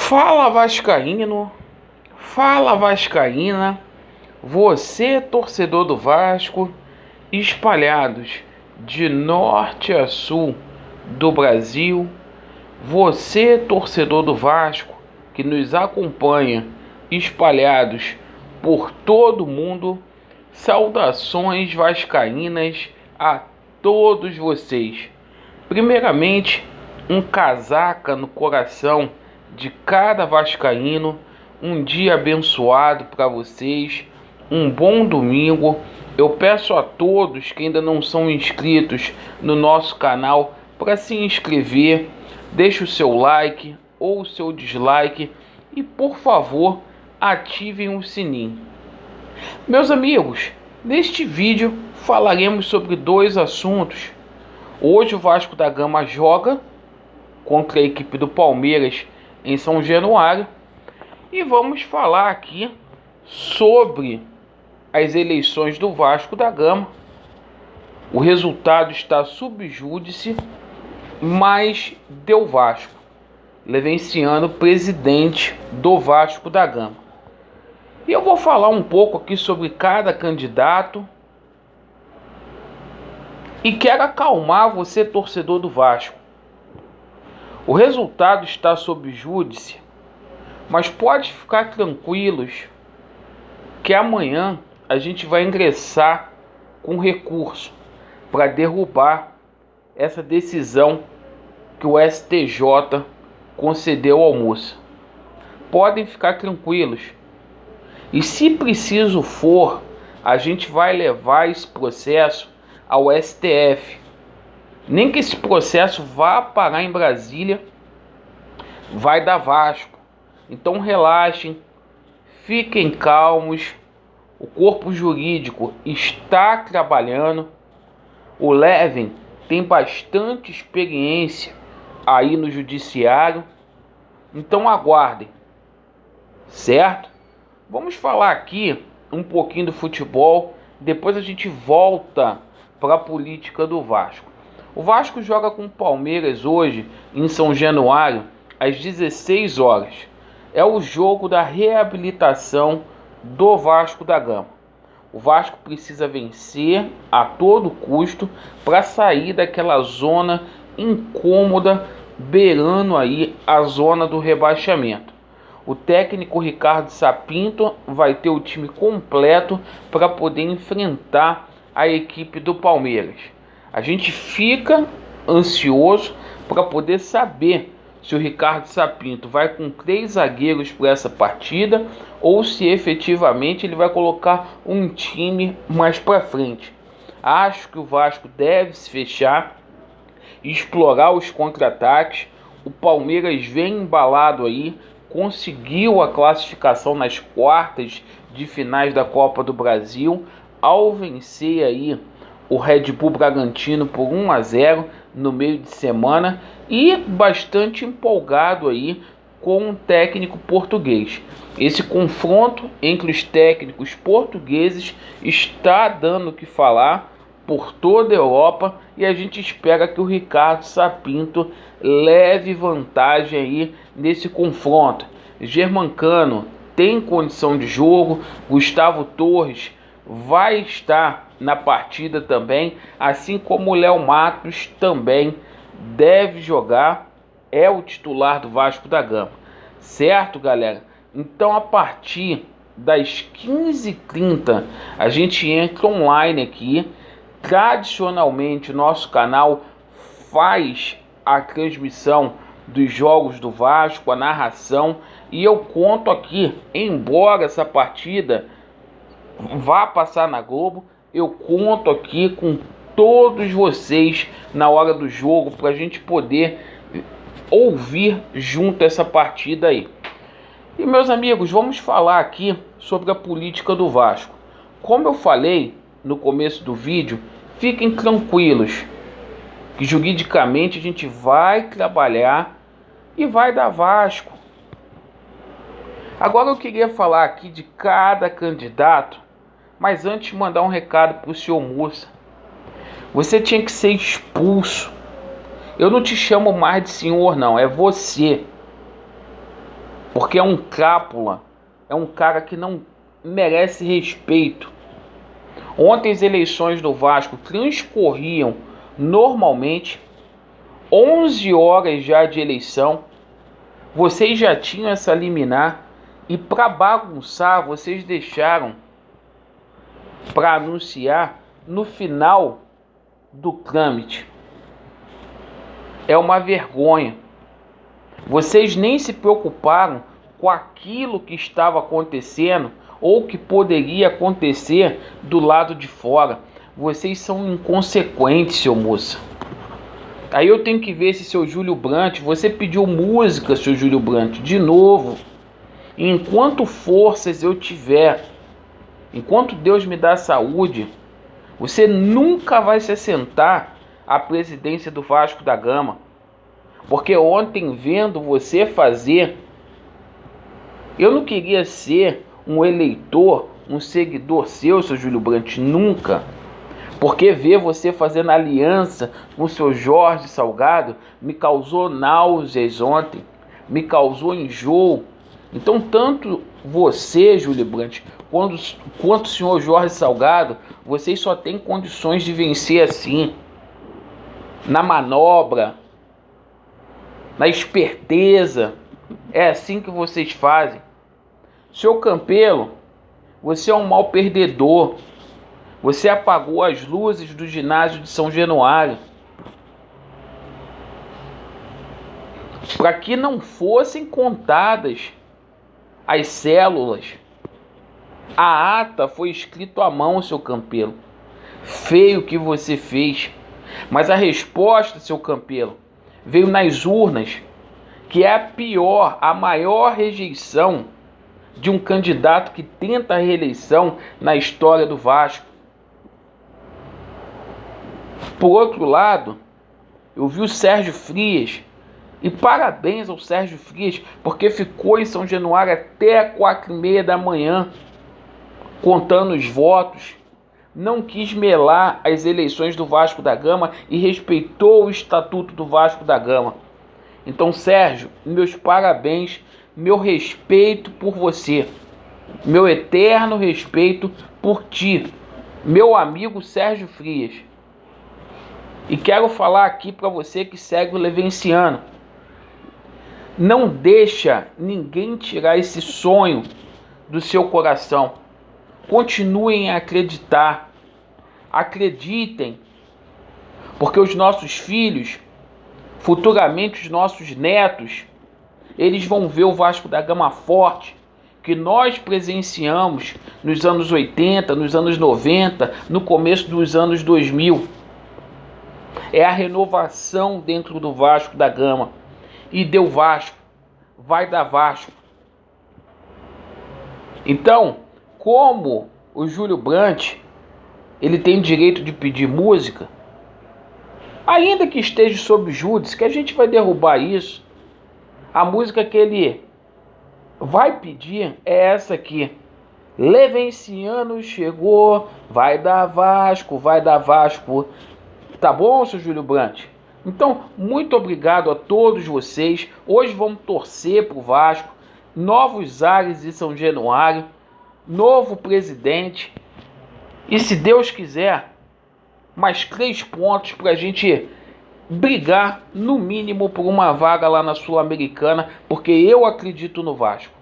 Fala Vascaíno, fala Vascaína, você torcedor do Vasco, espalhados de norte a sul do Brasil, você torcedor do Vasco que nos acompanha, espalhados por todo o mundo, saudações vascaínas a todos vocês. Primeiramente, um casaca no coração de cada vascaíno, um dia abençoado para vocês, um bom domingo. Eu peço a todos que ainda não são inscritos no nosso canal para se inscrever, deixe o seu like ou o seu dislike e, por favor, ativem o sininho. Meus amigos, neste vídeo falaremos sobre dois assuntos. Hoje o Vasco da Gama joga contra a equipe do Palmeiras em São Januário e vamos falar aqui sobre as eleições do Vasco da Gama. O resultado está sub júdice, mas deu Vasco, Levenciano presidente do Vasco da Gama. E eu vou falar um pouco aqui sobre cada candidato e quero acalmar você, torcedor do Vasco. O resultado está sob júdice, mas pode ficar tranquilos que amanhã a gente vai ingressar com recurso para derrubar essa decisão que o STJ concedeu ao Mussa. Podem ficar tranquilos. E se preciso for, a gente vai levar esse processo ao STF. Nem que esse processo vá parar em Brasília, vai dar Vasco. Então relaxem, fiquem calmos. O corpo jurídico está trabalhando. O Leven tem bastante experiência aí no judiciário. Então aguardem, certo? Vamos falar aqui um pouquinho do futebol. Depois a gente volta para a política do Vasco. O Vasco joga com o Palmeiras hoje em São Januário às 16 horas. É o jogo da reabilitação do Vasco da Gama. O Vasco precisa vencer a todo custo para sair daquela zona incômoda, beirando aí a zona do rebaixamento. O técnico Ricardo Sapinto vai ter o time completo para poder enfrentar a equipe do Palmeiras. A gente fica ansioso para poder saber se o Ricardo Sapinto vai com 3 zagueiros para essa partida ou se efetivamente ele vai colocar um time mais para frente. Acho que o Vasco deve se fechar, explorar os contra-ataques. O Palmeiras vem embalado aí, conseguiu a classificação nas quartas de finais da Copa do Brasil ao vencer aí o Red Bull Bragantino por 1-0 no meio de semana e bastante empolgado aí com o técnico português. Esse confronto entre os técnicos portugueses está dando o que falar por toda a Europa e a gente espera que o Ricardo Sapinto leve vantagem aí nesse confronto. Germancano tem condição de jogo, Gustavo Torres vai estar na partida também, assim como o Léo Matos também deve jogar, é o titular do Vasco da Gama, certo, galera? Então a partir das 15h30 a gente entra online aqui. Tradicionalmente o nosso canal faz a transmissão dos jogos do Vasco, a narração, e eu conto aqui, embora essa partida vá passar na Globo, eu conto aqui com todos vocês na hora do jogo para a gente poder ouvir junto essa partida aí. E meus amigos, vamos falar aqui sobre a política do Vasco. Como eu falei no começo do vídeo, fiquem tranquilos que juridicamente a gente vai trabalhar e vai dar Vasco. Agora eu queria falar aqui de cada candidato, mas antes mandar um recado para o senhor Mussa. Você tinha que ser expulso. Eu não te chamo mais de senhor não, é você. porque é um crápula, é um cara que não merece respeito. Ontem as eleições do Vasco transcorriam normalmente, 11 horas já de eleição, vocês já tinham essa liminar e para bagunçar vocês deixaram para anunciar no final do trâmite. É uma vergonha. Vocês nem se preocuparam com aquilo que estava acontecendo ou que poderia acontecer do lado de fora. Vocês são inconsequentes, seu moça. Aí eu tenho que ver se seu Júlio Brandt, você pediu música, seu Júlio Brandt, de novo. Enquanto forças eu tiver, enquanto Deus me dá saúde, você nunca vai se assentar à presidência do Vasco da Gama. Porque ontem, vendo você fazer, eu não queria ser um eleitor, um seguidor seu Júlio Brandt, nunca. Porque ver você fazendo aliança com o seu Jorge Salgado me causou náuseas ontem, me causou enjoo. Então, tanto você, Júlio Brandt, quanto o senhor Jorge Salgado, vocês só têm condições de vencer assim, na manobra, na esperteza. É assim que vocês fazem. Seu Campelo, você é um mau perdedor. Você apagou as luzes do ginásio de São Januário para que não fossem contadas as células. A ata foi escrito à mão, seu Campelo. Feio que você fez. Mas a resposta, seu Campelo, veio nas urnas, que é a pior, a maior rejeição de um candidato que tenta a reeleição na história do Vasco. Por outro lado, eu vi o Sérgio Frias, e parabéns ao Sérgio Frias, porque ficou em São Januário até 4h30 da manhã, contando os votos, não quis melar as eleições do Vasco da Gama e respeitou o estatuto do Vasco da Gama. Então, Sérgio, meus parabéns, meu respeito por você, meu eterno respeito por ti, meu amigo Sérgio Frias. E quero falar aqui para você que segue o Levenciano. Não deixa ninguém tirar esse sonho do seu coração. Continuem a acreditar. Acreditem. Porque os nossos filhos, futuramente os nossos netos, eles vão ver o Vasco da Gama forte, que nós presenciamos nos anos 80, nos anos 90, no começo dos anos 2000. É a renovação dentro do Vasco da Gama. E deu Vasco. Vai dar Vasco. Então, como o Júlio Brandt, ele tem direito de pedir música, ainda que esteja sob júdice, que a gente vai derrubar isso, a música que ele vai pedir é essa aqui. Levenciano chegou, vai dar Vasco, vai dar Vasco. Tá bom, seu Júlio Brandt? Então, muito obrigado a todos vocês. Hoje vamos torcer pro Vasco. Novos ares em São Januário. Novo presidente. E se Deus quiser, mais 3 pontos pra gente brigar, no mínimo, por uma vaga lá na Sul-Americana, porque eu acredito no Vasco.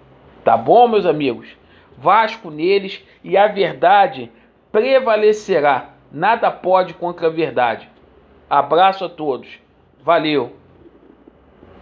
Tá bom, meus amigos? Vasco neles e a verdade prevalecerá. Nada pode contra a verdade. Abraço a todos. Valeu.